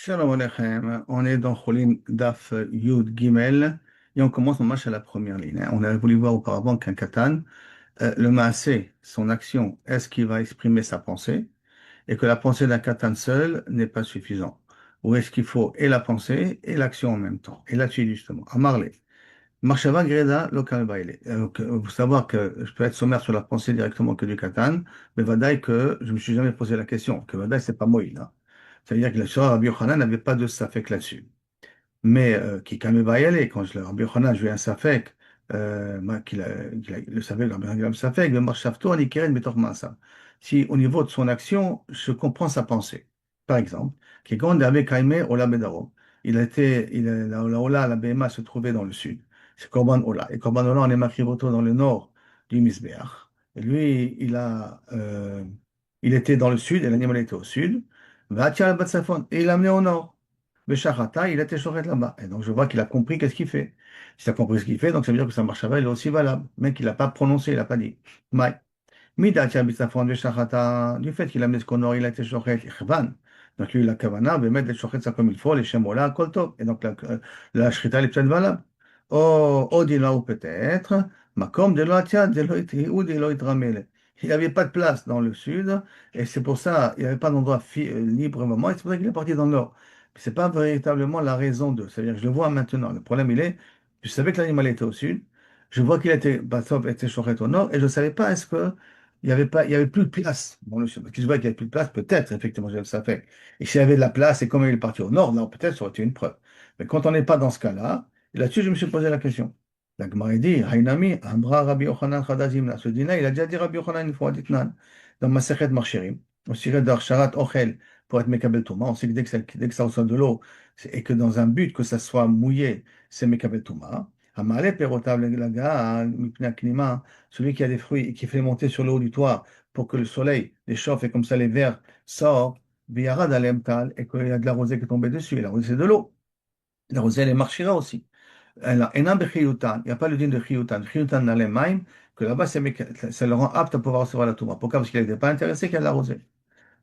Shalom Aleichem, on est dans Cholim Daf Yud Gimel et on commence en marche à la première ligne, hein. On avait voulu voir auparavant qu'un katan, le maasé, son action, est-ce qu'il va exprimer sa pensée et que la pensée d'un katan seul n'est pas suffisant? Ou est-ce qu'il faut et la pensée et l'action en même temps? Et là-dessus justement, à Marley. Marshava Greda Lokal Baile. Faut savoir que je peux être sommaire sur la pensée directement que du katan, mais Vadaï que je me suis jamais posé la question, que Vadaï c'est pas Moïse, hein. Ça veut dire que le Shah Rabbi Yochanan n'avait pas de safek là-dessus. Mais qui quand même va y aller, quand Rabbi Yochanan, je lui ai un safek, le safek, Rabbi Yochanan, safek, le marshafto, anikeren, betor masa. Si au niveau de son action, je comprends sa pensée. Par exemple, qui quand avec Kaime Ola Bedaro, la Ola, la BMA se trouvait dans le sud. C'est Korban Ola. Et Korban Ola, on est Makrivoto dans le nord du Misbeach. Et lui, il était dans le sud et l'animal était au sud. Va-t-il à Batsafon et il l'a amené au nord. Beshachata, il a été shoret là-bas. Et donc je vois qu'il a compris qu'est-ce qu'il fait. Si tu as compris ce qu'il fait, donc ça veut dire que sa marshava il est aussi valable. Mais qu'il n'a pas prononcé, il n'a pas dit. Maï. Mida Tchabitsafon Beshachata, du fait qu'il a mis ce qu'on il a été shoret, Ichvan. Donc lui, la kavana, veut mettre les shoret ça comme il faut, les shemola, kol tov. Et donc la shrita, elle est peut-être valable. Oh, Odila ou peut-être, Makom de l'Atia, ou de l'Oitramele. Il n'y avait pas de place dans le sud, et c'est pour ça, il n'y avait pas d'endroit libre vraiment, et c'est pour ça qu'il est parti dans le nord. Ce n'est pas véritablement la raison de. C'est-à-dire que je le vois maintenant. Le problème, il est, je savais que l'animal était au sud, je vois qu'il était, Bathov était Shochet au nord, et je ne savais pas est-ce que il y avait plus de place dans le sud. Parce que je vois qu'il n'y avait plus de place, peut-être, effectivement, ça fait. Et s'il y avait de la place, et comme il est parti au nord, là, peut-être, ça aurait été une preuve. Mais quand on n'est pas dans ce cas-là, et là-dessus, je me suis posé la question. La Gemara dit, Hainami, Ambra Rabbi Yochanan Chadazim, là, ce dîner, il a déjà dit Rabbi Yochanan une fois, Ditnan, dans Masechet Marchirim, au Siret d'Archarat Ochel, pour être Mekabel Touma. On sait que dès que ça reçoit de l'eau, et que dans un but que ça soit mouillé, c'est Mekabel Touma. Amale Perotav Laga, Mipna Knima, celui qui a des fruits et qui fait monter sur le haut du toit pour que le soleil les chauffe et comme ça les vers sortent, Biyarad Alem Tal, et qu'il y a de la rosée qui est tombée dessus. Et la rosée, c'est de l'eau. La rosée, elle est marchira aussi. Il n'y a pas le din de chiyutan. Chiyutan dans les mains, que là-bas, ça le rend apte à pouvoir recevoir la touma. Pourquoi? Parce qu'il n'était pas intéressé qu'elle l'arrosait.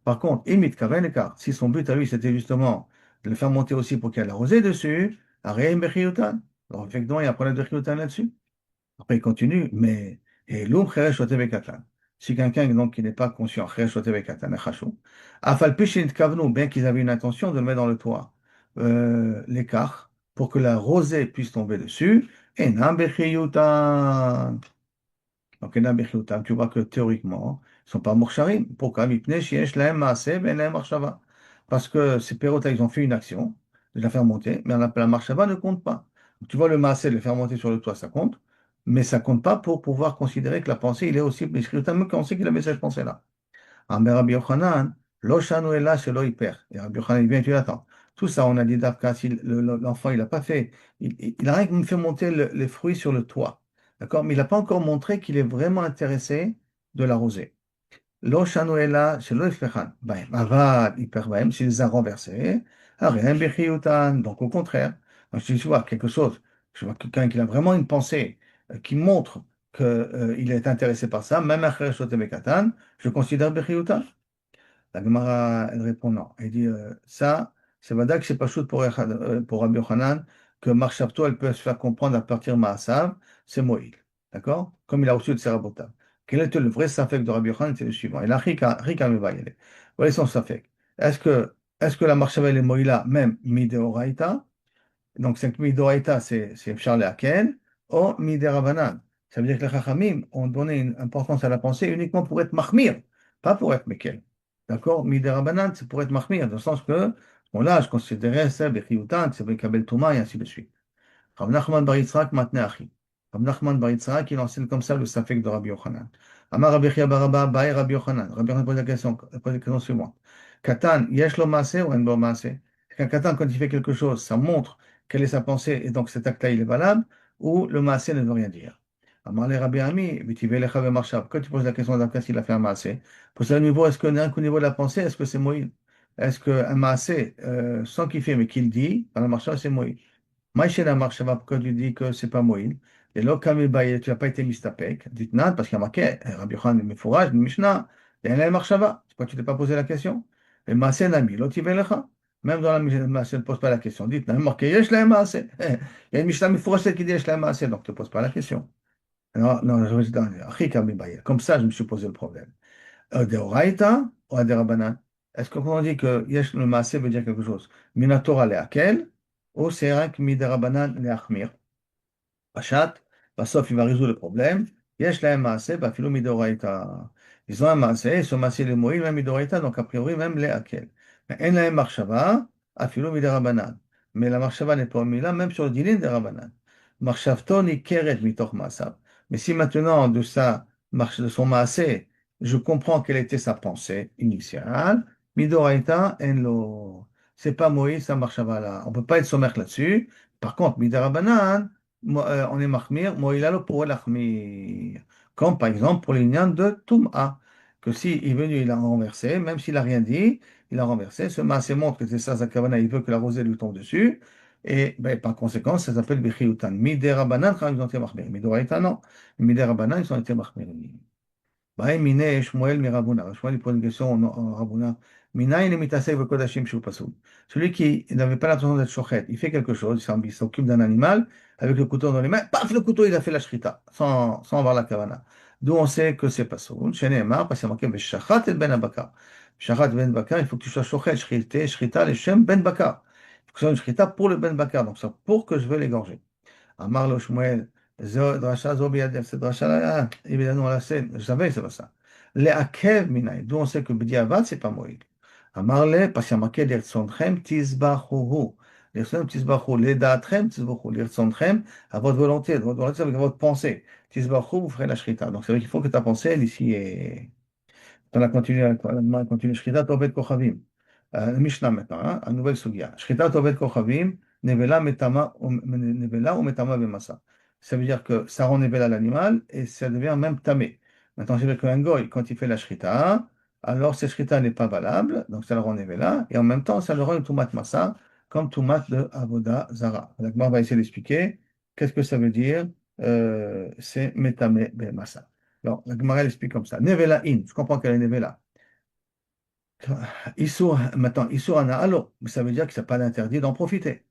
Par contre, imit kaven car si son but à lui, c'était justement de le faire monter aussi pour qu'elle l'arrosée dessus, areim bechiyutan. Alors, effectivement, il y a un problème de chiyutan là-dessus. Après, il continue, mais et l'oum cheresh otev katan. Si quelqu'un donc qui n'est pas conscient, cheresh otev katan, echashu, afal pishin kavnu, bien qu'ils avaient une intention de le mettre dans le toit, l'écart, pour que la rosée puisse tomber dessus, et nambechiyutan. Donc, enam bechiyutan, tu vois que théoriquement, ils ne sont pas morsharim. Pourquoi? Mipnei sheyesh lahem maaseh ben lahem marshava. Parce que ces pérotes ils ont fait une action, de la faire monter, mais la marshava ne compte pas. Donc, tu vois, le maaseh, le faire monter sur le toit, ça compte, mais ça compte pas pour pouvoir considérer que la pensée, il est aussi bechiyutan, mais qu'on sait qu'il avait cette pensée-là. Amber Rabbi Yochanan, lo shanu ela shelo hyper. Et Rabbi Yochanan, il vient, tu attends. Tout ça, on a dit d'Afka, si l'enfant, il n'a pas fait, il a rien que fait monter les fruits sur le toit. D'accord? Mais il n'a pas encore montré qu'il est vraiment intéressé de l'arroser. Lo shanu ela shelo hyperchan. Baem. Avad hyper baem, s'il les a renversés. Arem bechiyutan. Donc, au contraire. Donc, si tu vois quelque chose, je vois quelqu'un qui a vraiment une pensée qui montre qu'il est intéressé par ça, même après Shotebekatan, je considère bechiyutan. La Gemara, elle répond non. Elle dit ça, c'est vrai que c'est pas chaud pour Rabbi Yochanan que Marshafto, elle peut se faire comprendre à partir de Maasav, c'est Moïl. D'accord? Comme il a reçu de Serabotav. Quel était le vrai safek de Rabbi Yochanan? C'est le suivant. Et là, Rika me va y aller. Voilà son safek. Est-ce que la Marshavel est Moïla, même Mideoraita? Donc, c'est Mideoraita, c'est Charles Aken, ou Miderabanan. Ça veut dire que les Chachamim ont donné une importance à la pensée uniquement pour être Mahmir, pas pour être Mekel. D'accord? Miderabanan, c'est pour être Mahmir, dans le sens que, bon là, je considérais ça, Bechiyutan, c'est Bekabel Touma, et ainsi de suite. Rav Nachman Bar Yitzhak, maintenant Achi. Rav Nachman Bar Yitzhak, il enseigne comme ça le Safek de Rabbi Yochanan. Amar Rabbi Chia Baraba, Bae Rabbi Yochanan. Rabbi Yochanan pose la question suivante. Katan, yesh lo maaseh ou en bo maaseh? Qu'un katan, quand il fait quelque chose, ça montre quelle est sa pensée, et donc cet acte-là, il est valable, ou le maaseh ne veut rien dire. Amar le Rabbi Ami, vitivei lecha ve'marshav. Quand tu poses la question d'un cas s'il a fait un maaseh, pose au niveau, est-ce qu'au niveau de la pensée, est-ce que c'est Moïse? Est-ce qu'un maaseh, sans qu'il fait, mais qu'il dit, dans la marshav, c'est Moïse? Maïchena Marshava, pourquoi tu dis que c'est pas Moïl? Et là, tu n'as pas été mistapek. Dites non, parce qu'il y a marqué, Rabbi Yochanan, mais fourrage, Mishnah, et elle est Marshava. Pourquoi tu t'es pas posé la question? Et Masen Ami, l'autre Lecha. Même dans la Mishnah, ne pose pas la question. Dites, il y a marqué Yesh Lahem Maaseh. Il y a une Mishnah Mifurashet qui dit Yesh Lahem Maaseh, donc ne te pose pas la question. Non, non, je vais dans Achik Abi Baye. Comme ça, je me suis posé le problème. De Oraïta ou de Rabbanan? Est-ce que quand on dit que Yesh le Maaseh veut dire quelque chose? Minatora le Akel ou c'est vrai que Mide Rabbanan le Achmir? Pachat, sauf il va résoudre le problème. Yesh lahem maaseh, bafilo midoraita. Ils ont un maaseh, ce maaseh les moïl, même midoraita, donc a priori même les akel. Mais en lahem marshava, afilo miderabanan. Mais la marshava n'est pas mis là, même sur le dîner de rabanan. Marshavto ni keret mitoch maasav. Mais si maintenant de son maaseh, je comprends quelle était sa pensée initiale, midoraita en lo. C'est pas Moïse, ça marshava là. On peut pas être sommaire là-dessus. Par contre, miderabanan, on est mahmir, moïlalo pour l'achmir. Comme par exemple pour l'ignan de Toum'a, que si il est venu, il a renversé, même s'il n'a rien dit, il a renversé. Ce massé montre que c'est ça, Zakavana, il veut que la rosée lui tombe dessus. Et ben, par conséquent, ça s'appelle Bichiutan. Midera quand ils ont été mahmir. Midoraita, non. Midera ils ont été mahmir. Bah, Mine, Shmuel, Mirabuna. Shmuel, il pose une question au Rabuna. Minaïn et Mitasek Kodashim Shu Pasoul. Celui qui n'avait pas l'intention d'être shochet, il fait quelque chose, il s'occupe d'un animal avec le couteau dans les mains, paf, le couteau, il a fait la shrita, sans voir la kavana. D'où on sait que c'est pasoul. Chez Nehemar, parce qu'il y a marqué Beshachat et Ben Abakar. Shachat ben Bakar, il faut que tu sois shochet, shrita, les shem Ben Bakar. Il faut que ce soit une shrita pour le Ben Bakar, donc c'est pour que je veux l'égorger. Amar lo Shmuel, drasha zo biyadev, cette drasha-là, évidemment, là, je savais que c'est pas ça. Les akev minaï, d'où on sait que b'diavad, c'est pas Moïse. Amar le, parce qu'il y a marqué l'irtsonchem tizbachuhu. L'irtsonchem tizbachuhu, les da'atrem tizbachuhu. L'irtsonchem, à votre volonté, votre volonté avec votre pensée. Tizbachuhu, vous ferez la shrita. Donc c'est vrai qu'il faut que ta pensée, elle, ici, est. On a continué, on a continué. Shrita Tobet Kochavim. Mishnah maintenant, hein, une nouvelle sugia. Shrita Tobet Kochavim, Nevela Nevela ou Metama Bemasa. Ça veut dire que ça rend Nevela l'animal et ça devient même tamé. Maintenant, c'est vrai qu'un goy, quand il fait la Shrita, alors cette Shrita n'est pas valable, donc ça le rend Nevela, et en même temps, ça le rend une Tumat Masa, comme Tumat de Avoda Zara. Donc, on va essayer d'expliquer qu'est-ce que ça veut dire, c'est Metame Bemasa. Alors, la Gemara elle explique comme ça. Nevela in, je comprends qu'elle est Nevela. Issur, maintenant, Issur ana alo, mais ça veut dire que ça n'a pas d'interdit d'en profiter.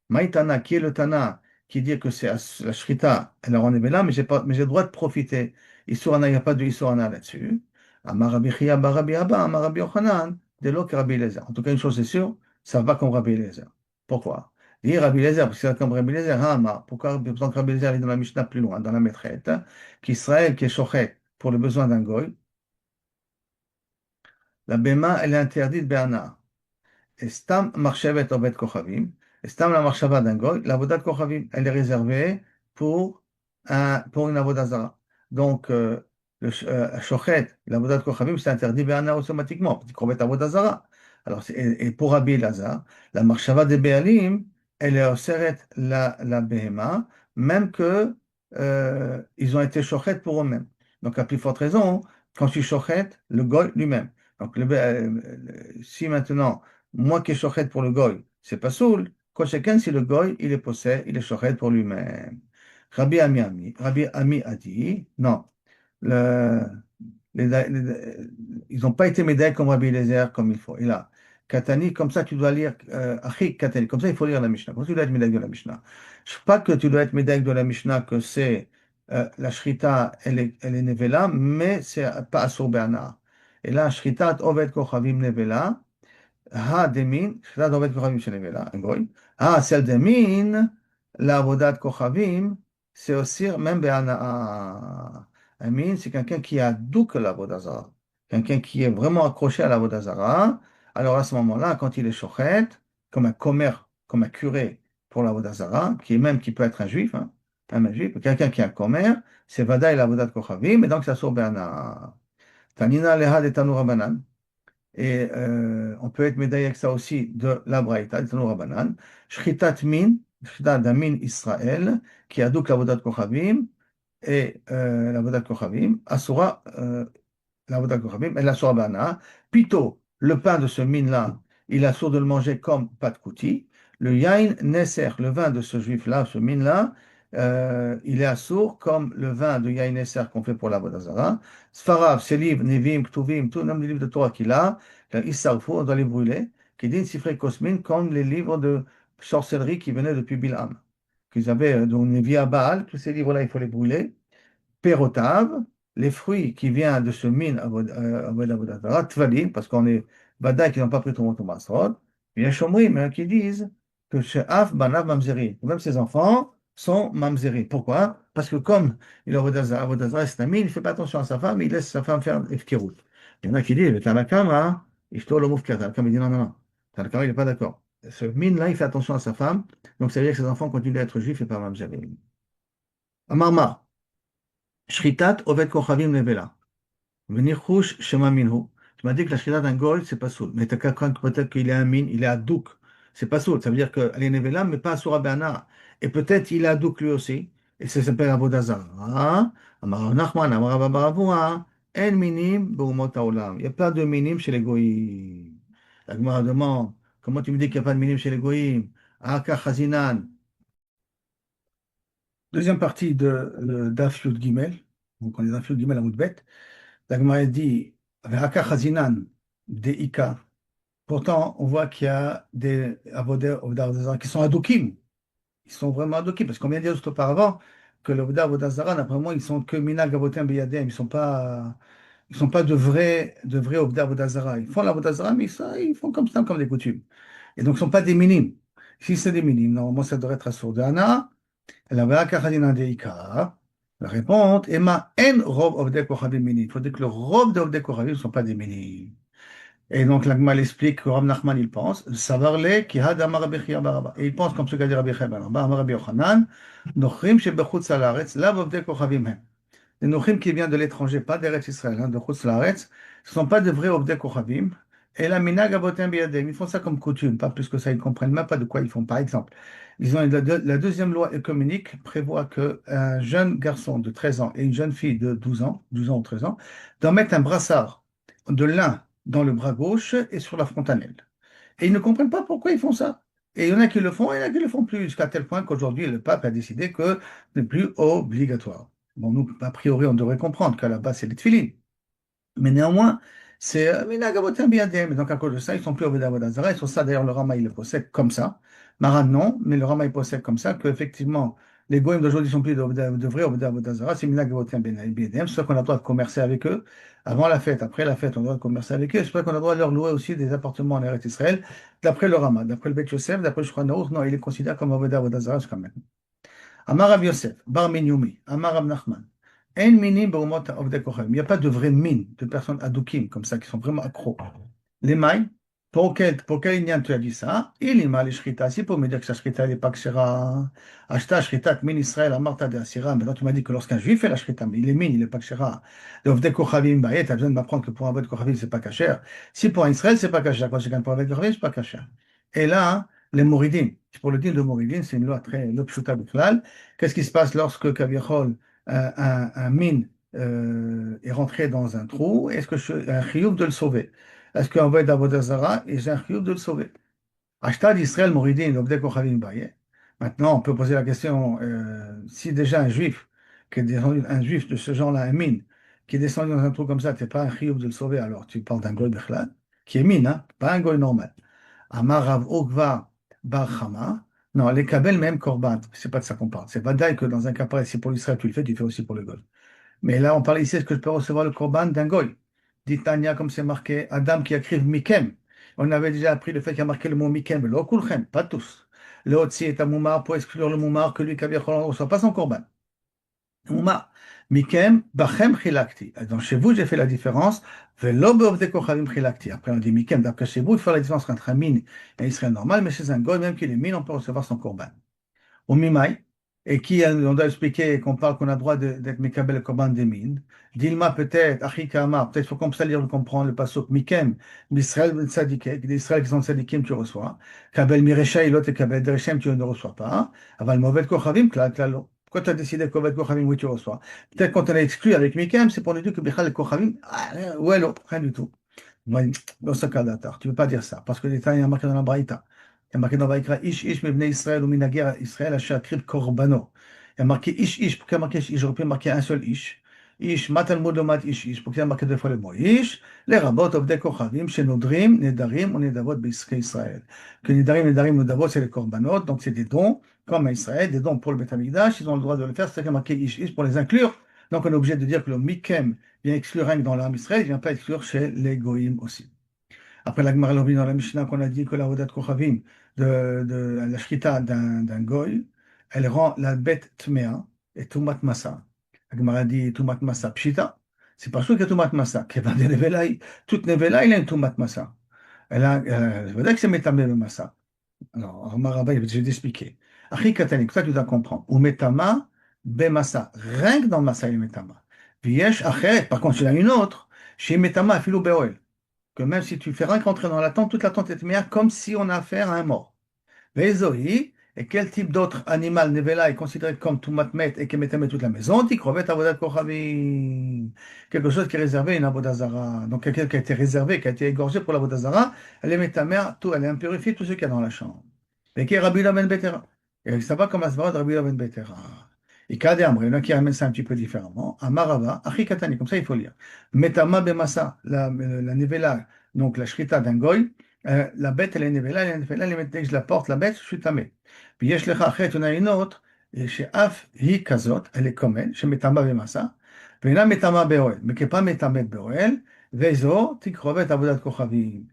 Maïtana, qui est le Tana, qui dit que c'est la Shrita, elle en Nevela, mais mais j'ai le droit de profiter. Issur ana, il n'y a pas de Issur ana là-dessus. Amarabi Chia, Barabi Abba, Amarabi Yochanan, Delo que Rabbi Eliezer. En tout cas, une chose est sûre, ça va comme Rabbi Eliezer. Pourquoi? Dire Rabbi Eliezer, parce que c'est comme Rabbi Eliezer, pourquoi? Parce que Rabbi Eliezer est dans la Mishnah plus loin, dans la Maîtrette, qu'Israël, qui est shochet pour le besoin d'un goy, la Bema, elle est interdite Béana. Et Stam Marchevet Obed Kochavim, et Stam la Marchava d'un goy, la Vodat Kochavim, elle est réservée pour, pour une Avodah Zara. Donc, Shochet, la Vodat Kochavim, c'est interdit Béana automatiquement, parce qu'on met Avodah Zara. Alors, et pour Rabbi Lazar, la Marchava des Béalim, elle est Seret la Behema, même que ils ont été Shochet pour eux-mêmes. Donc, à plus forte raison, quand tu Shochet, le goy lui-même. Donc, si maintenant, moi qui est shochet pour le goy, c'est pas soul. Quand chacun, si le goy, il est possède, il est shochet pour lui-même. Rabbi Ami a dit, non, le- ils n'ont pas été médaillés comme Rabbi Eliezer comme il faut. Et là, Katani, comme ça tu dois lire, Achik Katani, comme ça il faut lire la Mishnah. Comme ça tu dois être médaillé de la Mishnah. Je ne sais pas que tu dois être médaillé de la Mishnah, que c'est la Shrita, elle est Nevela, mais c'est pas Asur Be'ana. Et là, Shritat Oved Kochavim Nevela, Ha Demin, Shritat Oved Kochavim Shenevela, un goy. Ha Sel Demin, la Avodat Kochavim, c'est aussi même Be'ana. Amin, c'est quelqu'un qui a douk la Vodazara. Quelqu'un qui est vraiment accroché à la Vodazara. Alors à ce moment-là, quand il est shochet, comme un commère, comme un curé pour la Vodazara, qui peut être un juif, hein, un juif, quelqu'un qui est un commère, c'est Vada et la Vodat Kochavim, et donc ça sort Be'ana. Tanina Leha de Tanu Rabbanan. Et on peut être médaillé avec ça aussi de la Braïta, de Tanu Rabbanan. Shritat Min, Shritat Damin Israël, qui a douk la Vodat Kochavim, et la Vodat Kochavim, Asura, la Vodat Kochavim, et la Asura Bana. Plutôt, le pain de ce mine-là, il a sourd de le manger comme pat kouti. Le Yain Nesser, le vin de ce juif-là, ce mine-là, il est assourd comme le vin de Yain Nesser qu'on fait pour la Vodat Zara. Sfarav, ses livres, Nevim, Ktuvim, tous même les livres de Torah qu'il a, Issarfou, on doit les brûler. Kedin Sifrei Kosmin, comme les livres de sorcellerie qui venaient depuis Bilham. Qu'ils avaient, dont on est via Baal, tous ces livres-là, il faut les brûler. Pérotav, les fruits qui viennent de ce mine Avodah Tvalim, parce qu'on est Badaï qui n'ont pas pris Toumot ou Masrod. Il y a Shomrim qui disent que She'af Banav Mamzeri, même ses enfants sont Mamzeri. Pourquoi? Parce que comme il a Avodah Zarah, c'est un mine, il ne fait pas attention à sa femme, il laisse sa femme faire Efkerut. Il y en a qui disent, le Tanakama, Ishto lo Mufkat. Tanakama il dit non, non, non. Tanakama il n'est pas d'accord. Ce mine-là, il fait attention à sa femme, donc ça veut dire que ses enfants continuent d'être juifs et pas Mamzeri. Amarma. Shritat Oved Kochavim Nevela. Venichush Shema Minhu. Tu m'as dit que la Shrita d'un Goy, c'est pas soul. Mais t'as quelqu'un peut-être qu'il est un min, il est à Douk. C'est pas soul. Ça veut dire qu'elle est Nevela, mais pas Asura Be'ana. Et peut-être il est à Douk lui aussi. Et ça s'appelle Avodazar. Amar Nachman, Amar Ababaravua. En minim be'umot haolam. Il n'y a pas de minim chez les Goïs. La Gemara demande, comment tu me dis qu'il n'y a pas de minim chez les Goïs? Aka Chazinan. Deuxième partie de Daf Yud Gimel. Donc on est Daf Yud Gimel à Moudbet. La Gemara dit, Ve'aka chazinan des Ika. Pourtant, on voit qu'il y a des avodar qui sont adokim. Ils sont vraiment adokim. Parce qu'on vient de dire juste auparavant que le Avodah Avodazara, d'après moi, ils sont que minag avotem beyadem. Ils sont pas de vrais Avodah Avodazara. Ils font l'Avodazara, mais ils font comme ça, comme des coutumes. Et donc, ils ne sont pas des minimes. Si c'est des minimes, normalement, ça devrait être assourd. La réponse, Emma, en robe of Kochavim mini. Il faut dire que le robe de Kochavim ne sont pas des mini. Et donc, l'Agmal explique que Rav Nachman, il pense, Savarle, ki had amar Rabbi Chia baraba. Et il pense comme ce qu'a dit Rabbi Chia baraba, amar Rabbi Yochanan, Nochrim shebechutz haaretz, la vovde Kochavim hem. Les Nochrim qui viennent de l'étranger, pas d'Eretz Israël, de Chutz Laaretz, ce ne sont pas de vrais Ovdei Kochavim. Et la minag abotem biyadem, ils font ça comme coutume, pas plus que ça, ils ne comprennent même pas de quoi ils font. Par exemple, la deuxième loi œcuménique prévoit qu'un jeune garçon de 13 ans et une jeune fille de 12 ans ou 13 ans, doivent mettre un brassard de lin dans le bras gauche et sur la frontanelle. Et ils ne comprennent pas pourquoi ils font ça. Et il y en a qui le font et il y en a qui ne le font plus, jusqu'à tel point qu'aujourd'hui, le pape a décidé que ce n'est plus obligatoire. Bon, nous, a priori, on devrait comprendre qu'à la base, c'est les tefilines. Mais néanmoins, c'est Minhag Avotim Biyadem. Et donc, à cause de ça, ils ne sont plus Avodah Avodah. Et sur ça, d'ailleurs, le Rama, il le possède comme ça. Maran, non, mais le Rama, il possède comme ça, qu'effectivement, les Goïms d'aujourd'hui ne sont plus de vrais Avodah Avodah. C'est Minhag Avotim Biyadem. C'est sûr qu'on a le droit de commercer avec eux avant la fête. Après la fête, on a le droit de commercer avec eux. C'est pour ça qu'on a le droit de leur louer aussi des appartements en Eretz Israël. D'après le Rama, d'après le Beth Yosef, d'après le Shulchan Aruch, non, il est considéré comme Avodah Avodah quand même. Amar Rav Yosef, Bar Minyoumi, Amar Rav Nachman. En minim be'umot avdei kochavim. Il n'y a pas de vraies mines de personnes adoukim comme ça qui sont vraiment accros. Les mailles, pour quel ignan tu as dit ça? Il ima les shrita. Si pour me dire que sa shrita n'est pas kshera. Ashta shritat min Israël amarta de asira. Maintenant tu m'as dit que lorsqu'un juif fait la shrita, mais il est mine, il n'est pas kshera. De avdei kochavim baïet, tu as besoin de m'apprendre que pour un avdei kochavim c'est pas kasher. Si pour un Israël c'est pas kasher, quand c'est pour un avdei kochavim c'est pas kasher. Et là, les moridim, pour le din de moridim, c'est une loi très l'opshuta bichlal. Qu'est-ce qui se passe lorsque Kaviachol un mine est rentré dans un trou, est-ce que j'ai un chiyuv de le sauver? Est-ce qu'un voyage d'Avodazara, et j'ai un chiyuv de le sauver? Ashtad Israël Mouridin, l'obdé Kochavim Baye. Maintenant, on peut poser la question, si déjà un juif, qui est descendu, un juif de ce genre-là, un mine, qui est descendu dans un trou comme ça, tu n'es pas un chiyuv de le sauver, alors tu parles d'un goy bichlal, qui est mine, hein, pas un goy normal. Amar Rav Okva Bar Chama. Non, les kabel même korban, c'est pas de ça qu'on parle. C'est vadaï que dans un cas pareil, si pour l'Israël tu le fais aussi pour le goy. Mais là, on parle ici, est-ce que je peux recevoir le korban d'un goy? Dit Tanya, comme c'est marqué, Adam qui écrit Mikem. On avait déjà appris le fait qu'il y a marqué le mot Mikem, le kulchem, pas tous. Le Otsi est un moumar pour exclure le moumar que lui, Kaviachol, ne reçoit pas son korban. Moumar. Mikem, Bachem Chilakti. Donc chez vous, j'ai fait la différence. Velo be'ovdei kochavim chilakti. Après, on dit Mikem, d'après chez vous, il faut la différence entre un mine et un Israël normal, mais chez un goy, même qu'il est mine, on peut recevoir son korban. Au Mimaï, et qui on doit expliquer qu'on parle qu'on a le droit d'être Mekabel le korban des mines. Dilma peut-être, Achikama, peut-être faut comme ça lire, comprendre le pasuk Mikem, d'Israël tzadiké, d'Israël qui sont tzadikim, tu reçois. Kabel Mirecha, l'autre et Kabel Derechem, tu ne reçois pas. Aval Movet Kochavim, klalo. Pourquoi tu as décidé que Movet Kochavim, oui, tu reçois? Peut-être quand on a exclu avec Mikem, c'est pour nous dire que Bichal le Kochavim, ouais, rien du tout. Moi, dans ce cas d'attard, tu ne peux pas dire ça, parce que l'État, il y a marqué dans la Braïta. Il y a marqué dans Vaïkra, Ish Ish mebnei Israël ou minager Israël asher akrib korbano. Il y a marqué Ish Ish, pourquoi il y a marqué Ish? J'aurais pu marquer un seul Ish. ish, matalmud lomat ish ish, pour qu'il y ait marqué deux fois le mot ish, les rabbot obdei kochavim, chez Nodrim, Nedarim, ou Nedavot b'Israël Israël. Que Nedarim, Nedarim, Nedavot, c'est les korbanot, donc c'est des dons, comme à Israël, des dons pour le Beth Amikdash, ils ont le droit de le faire, c'est marqué ish ish pour les inclure. Donc on est obligé de dire que le mikem vient exclure rien que dans l'âme Israël, il ne vient pas exclure chez les goïm aussi. Après la Gemara dans la Mishnah qu'on a dit que la Vodat Kochavim de la Shrita d'un goy, elle rend la bête tmea et tumat masa. La Gemara dit tumat masa pshita. C'est pas sûr qu'il y a tumat masa. Kevan de nevela, toute nevela, il a une tumat masa. Je veux dire que c'est metame le masa. Alors, Omar Rabba, je vais t'expliquer. Achi katani, ça tu dois comprendre. Ou metama be masa. Rien que dans masa, il est metama. Viesh acheret, par contre, il y en a une autre. Chez metama filou beoel, que même si tu fais rien qu'entrer dans la tente, toute la tente est meilleure comme si on a affaire à un mort. Vezohi, et quel type d'autre animal nevela est considéré comme tumatmet et qui met toute la maison? Tikrovet avodat kochavim. Quelque chose qui est réservé à une avodazara. Donc quelqu'un qui a été réservé, qui a été égorgé pour l'avodazara, elle est métamère, tout, elle est impurifiée, tout ce qu'il y a dans la chambre. Et qui est Rabbi Ben Betera. Et ça va comme Asvara de Rabbi Ben Betera. Et Kade Amre, il y en a qui ramènent ça un petit peu différemment. Amarava, Achi Katani, comme ça il faut lire. Metama Bemasa, la nevela, donc la shrita d'un goy, la bête, elle est nevela, dès que je la porte, la bête, je suis tamé. Puis yesh lecha achet, on a une autre, et chez Af, hi kazot, elle est comme elle, chez Metama Bemasa, ואינה מטמאה באוהל, מכיפה מטמאת באוהל, וזו תקרובת עבודת כוכבים.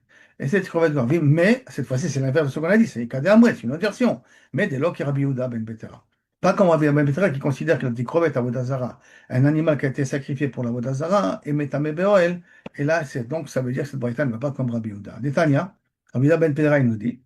Et c'est תקרובת כוכבים, mais cette fois-ci c'est l'inverse de ce qu'on a dit, c'est Ikade Amret, c'est une autre version, mais dès lors qu'il y a Rabbi Yehuda ben Betera. Pas comme Rabbi Yehuda ben Betera qui considère que le tikrovet avodazara, un animal qui a été sacrifié pour l'avodazara, est metame beoel, et là donc ça veut dire que cette braïta ne va pas comme Rabbi Yehuda. Détania, Rabbi Yehuda ben Betera il nous dit,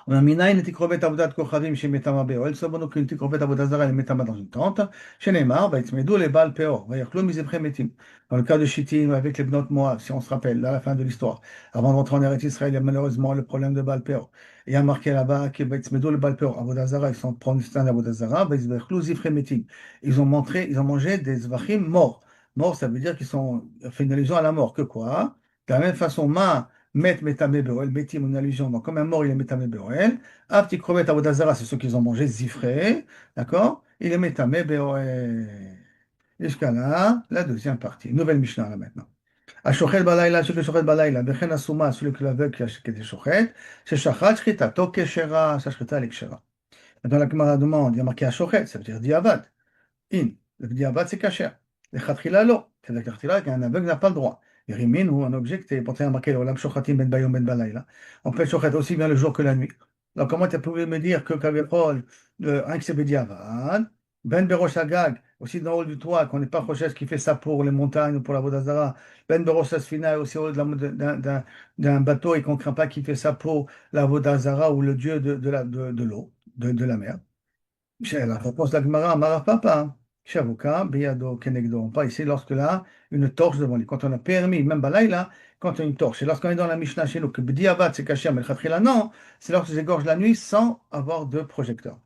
on a minaïn tikrovet avodat kochavim chez metama beoel, sabono qu'une tikrovet avodazara elle est metama dans une tente, chez Neymar, vaitzmedou les bal peor, vayachlo misepre metim. Dans le cas de Shittim avec les bnot Moab, si on se rappelle, là, à la fin de l'histoire, avant de rentrer en Eretz Israël, il y a malheureusement le problème de Baal Peor. Et il y a marqué là-bas que vaitzmedou le bal peor, avodazara, ils sont prendre un avodazara, vaitzmedou zifre metim. Ils ont mangé des zvachim morts. Morts, ça veut dire qu'ils sont fait une allusion à la mort. Que quoi? De la même façon, ma met metame beoel, metim, une allusion. Donc, comme un mort, il est metame beoel. Apti krovet avodazara, c'est ceux qu'ils ont mangé, zifré. D'accord? Il est metame beoel. Jusqu'à là, la deuxième partie. Nouvelle Mishnah là maintenant. Ashochet balayla, celui qui shochet balayla, bechen asuma, celui qui l'aveugle qui était shochet, c'est shachat shrita, toke shera, sa shrita elle est kshera. Dans la Gemara demande, il y a marqué ashochet, ça veut dire diavad. In, le diavad c'est kasher. Le chatrila lo, c'est-à-dire que chatrila, qu'un aveugle n'a pas le droit. Et rimin ou un objet qui est porté à marquer le olam shochatim ben bayom ben balayla. On peut shochet aussi bien le jour que la nuit. Donc comment tu pouvais me dire que Kavipol, un qui c'est diavad, ben berosh agag, aussi dans le haut du toit, qu'on n'est pas Rochès qui fait ça pour les montagnes ou pour la Vodazara. Ben berosh asfina, aussi au haut d'un bateau et qu'on ne craint pas qu'il fait ça pour la Vodazara ou le dieu de l'eau, de la mer. La réponse de la Gemara, Amara Papa, Shavuka, Beyado, Kenegdo. On parle ici lorsque là, une torche devant lui. Quand on a permis, même Balaïla, quand on a une torche. Et lorsqu'on est dans la Mishnah chez nous, que Bdiavad c'est caché, mais le Khatrila, non, c'est lorsque j'égorge la nuit sans avoir de projecteur.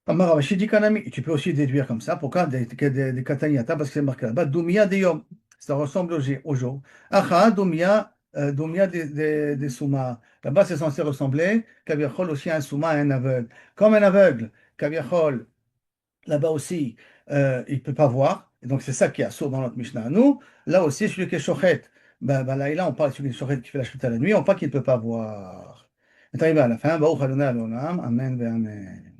Amar Ravashi dit Kanami. Tu peux aussi déduire comme ça. Pourquoi des Kataniata? Parce que c'est marqué là-bas. Doumia de Yom. Ça ressemble au jour. Acha, Doumia, Doumia des Souma. Là-bas, c'est censé ressembler, Kaviachol aussi à un Souma, à un aveugle. Comme un aveugle, Kaviachol, là-bas aussi, il ne peut pas voir. Et donc, c'est ça qui est sourd dans notre Mishnah à nous. Là aussi, celui qui est Shochet. Là, on parle de celui qui est Shochet qui fait la chute à la nuit. On parle qu'il ne peut pas voir. On est arrivé à la fin. Baruch Adonai Adonam. Amen ve Amen.